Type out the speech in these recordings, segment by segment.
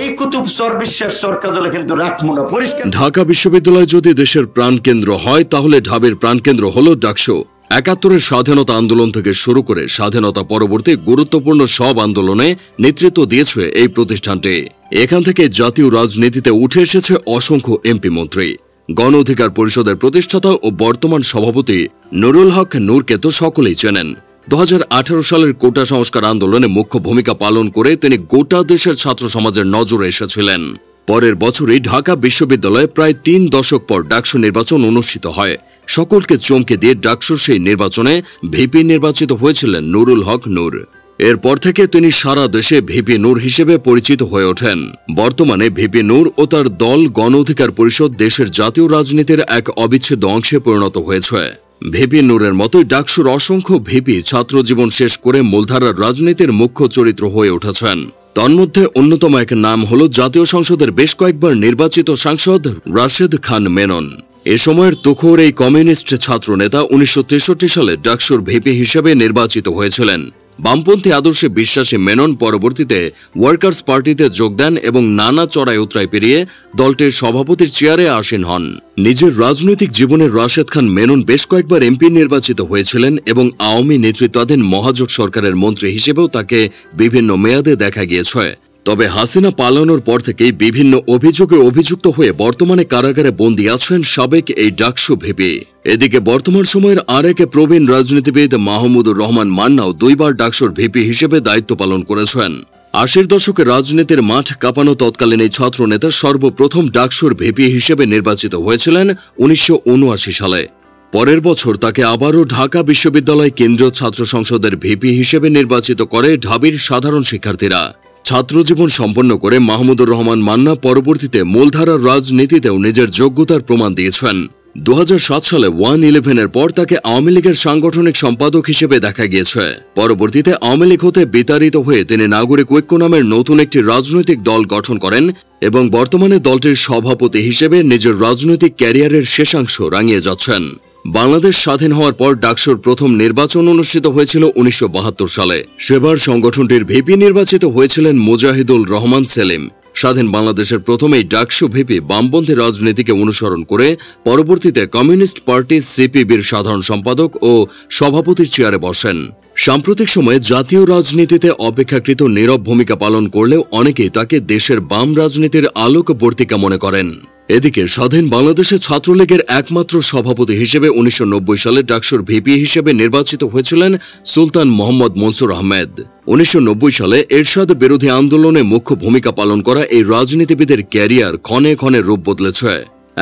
এই কুতুব বিশ্বাস সরকার দলে কিন্তু রাখবো না পরিষ্কার। ঢাকা বিশ্ববিদ্যালয় যদি দেশের প্রাণকেন্দ্র হয় তাহলে ঢাবির প্রাণকেন্দ্র হলো ডাকসু। ৭১-এর স্বাধীনতা আন্দোলন থেকে শুরু করে স্বাধীনতা পরবর্তী গুরুত্বপূর্ণ সব আন্দোলনে নেতৃত্ব দিয়েছে এই প্রতিষ্ঠানটি। এখান থেকে জাতীয় রাজনীতিতে উঠে এসেছে অসংখ্য এমপি মন্ত্রী। গণ অধিকার পরিষদের প্রতিষ্ঠাতা ও বর্তমান সভাপতি নুরুল হক নূরকে তো সকলেই চেনেন। ২০১৮ সালের কোটা সংস্কার আন্দোলনে মুখ্য ভূমিকা পালন করে তিনি গোটা দেশের ছাত্র সমাজের নজরে এসেছিলেন। পরের বছরই ঢাকা বিশ্ববিদ্যালয়ে প্রায় ৩ দশক পর ডাকসু নির্বাচন অনুষ্ঠিত হয়। সকলকে চমকে দিয়ে ডাকসুর সেই নির্বাচনে ভিপি নির্বাচিত হয়েছিলেন নুরুল হক নূর। এরপর থেকে তিনি সারা দেশে ভিপি নূর হিসেবে পরিচিত হয়ে ওঠেন। বর্তমানে ভিপি নূর ও তার দল গণ অধিকার পরিষদ দেশের জাতীয় রাজনীতির এক অবিচ্ছেদ্য অংশে পরিণত হয়েছে। ভিপি নূরের মতোই ডাকসুর অসংখ্য ভিপি ছাত্র জীবন শেষ করে মূলধারার রাজনীতির মুখ্য চরিত্র হয়ে উঠেছেন। তন্মধ্যে অন্যতম এক নাম হল জাতীয় সংসদের বেশ কয়েকবার নির্বাচিত সাংসদ রাশেদ খান মেনন। এ সময়ের তুখোর এই কমিউনিস্ট ছাত্র নেতা ১৯৬৩ সালে ডাকসুর ভিপি হিসেবে নির্বাচিত হয়েছিলেন। বামপন্থী আদর্শে বিশ্বাসী মেনন পরবর্তীতে ওয়ার্কার্স পার্টিতে যোগ দেন এবং নানা চড়াই উতরাই পেরিয়ে দলটির সভাপতির চেয়ারে আসীন হন। নিজের রাজনৈতিক জীবনের রাশেদ খান মেনন বেশ কয়েকবার এমপি নির্বাচিত হয়েছিলেন এবং আওয়ামী নেতৃত্বাধীন মহাজোট সরকারের মন্ত্রী হিসেবেও তাকে বিভিন্ন মেয়াদে দেখা গিয়েছে। তবে হাসিনা পালানোর পর থেকেই বিভিন্ন অভিযোগে অভিযুক্ত হয়ে বর্তমানে কারাগারে বন্দী আছেন সাবেক এই ডাকসু ভিপি। এদিকে বর্তমান সময়ের আরেক প্রবীণ রাজনীতিবিদ মাহমুদুর রহমান মান্নাও ২ বার ডাকসুর ভিপি হিসেবে দায়িত্ব পালন করেছেন। ৮০ দশকে রাজনীতির মাঠ কাঁপানো তৎকালীন এই ছাত্র নেতা সর্বপ্রথম ডাকসুর ভিপি হিসেবে নির্বাচিত হয়েছিলেন ১৯৭৯ সালে। পরের বছর তাকে আবারও ঢাকা বিশ্ববিদ্যালয় কেন্দ্রীয় ছাত্র সংসদের ভিপি হিসেবে নির্বাচিত করে ঢাবির সাধারণ শিক্ষার্থীরা। ছাত্রজীবন সম্পন্ন করে মাহমুদুর রহমান মান্না পরবর্তীতে মূলধারার রাজনীতিতেও নিজের যোগ্যতার প্রমাণ দিয়েছেন। ২০০৭ সালে 1-11-এর পর তাকে আওয়ামী লীগের সাংগঠনিক সম্পাদক হিসেবে দেখা গিয়েছে। পরবর্তীতে আওয়ামী লীগ হতে বিতাড়িত হয়ে তিনি নাগরিক ঐক্য নামের নতুন একটি রাজনৈতিক দল গঠন করেন এবং বর্তমানে দলটির সভাপতি হিসেবে নিজের রাজনৈতিক ক্যারিয়ারের শেষাংশ রাঙিয়ে যাচ্ছেন। বাংলাদেশ স্বাধীন হওয়ার পর ডাকসুর প্রথম নির্বাচন অনুষ্ঠিত হয়েছিল ১৯৭২ সালে। সেবার সংগঠনটির ভিপি নির্বাচিত হয়েছিলেন মুজাহিদুল রহমান সেলিম। স্বাধীন বাংলাদেশের প্রথমেই ডাকসু ভিপি বামপন্থী রাজনীতিকে অনুসরণ করে পরবর্তীতে কমিউনিস্ট পার্টি সিপিবির সাধারণ সম্পাদক ও সভাপতির চেয়ারে বসেন। সাম্প্রতিক সময়ে জাতীয় রাজনীতিতে অপেক্ষাকৃত নীরব ভূমিকা পালন করলেও অনেকেই তাকে দেশের বাম রাজনীতির আলোকবর্তিকা মনে করেন। এদিকে স্বাধীন বাংলাদেশের ছাত্রলীগের একমাত্র সভাপতি হিসেবে ১৯৯০ সালে ডাকসুর ভিপি হিসেবে নির্বাচিত হয়েছিলেন সুলতান মোহাম্মদ মনসুর আহমেদ। ১৯৯০ সালে এরশাদ বিরোধী আন্দোলনে মুখ্য ভূমিকা পালন করা এই রাজনীতিবিদের ক্যারিয়ার ক্ষণে ক্ষণে রূপ বদলেছে।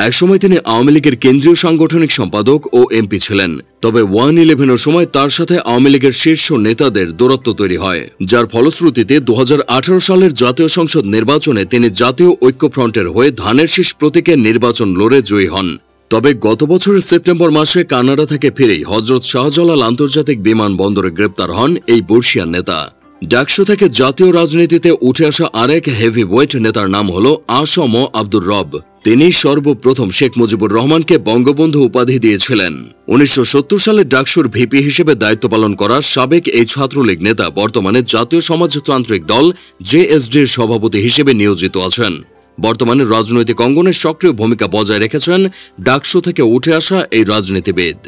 একসময় তিনি আওয়ামী লীগের কেন্দ্রীয় সাংগঠনিক সম্পাদক ও এমপি ছিলেন। তবে 1-11-এর সময় তার সাথে আওয়ামী লীগের শীর্ষ নেতাদের দূরত্ব তৈরি হয়, যার ফলশ্রুতিতে ২০১৮ সালের জাতীয় সংসদ নির্বাচনে তিনি জাতীয় ঐক্যফ্রন্টের হয়ে ধানের শীষ প্রতীকে নির্বাচন লড়ে জয়ী হন। তবে গত বছরের সেপ্টেম্বর মাসে কানাডা থেকে ফিরেই হযরত শাহজালাল আন্তর্জাতিক বিমানবন্দরে গ্রেপ্তার হন এই বর্ষিয়ান নেতা। ডাকসু থেকে জাতীয় রাজনীতিতে উঠে আসা আরেক হেভিওয়েট নেতার নাম হল আসম আব্দুর রব। তিনি সর্বপ্রথম শেখ মুজিবুর রহমানকে বঙ্গবন্ধু উপাধি দিয়েছিলেন। ১৯৭০ সালে ডাকসুর ভিপি হিসেবে দায়িত্ব পালন করা সাবেক এই ছাত্রলীগ নেতা বর্তমানে জাতীয় সমাজতান্ত্রিক দল জেএসডির সভাপতি হিসেবে নিয়োজিত আছেন। বর্তমানে রাজনৈতিক অঙ্গনে সক্রিয় ভূমিকা বজায় রেখেছেন ডাকসু থেকে উঠে আসা এই রাজনীতিবিদ।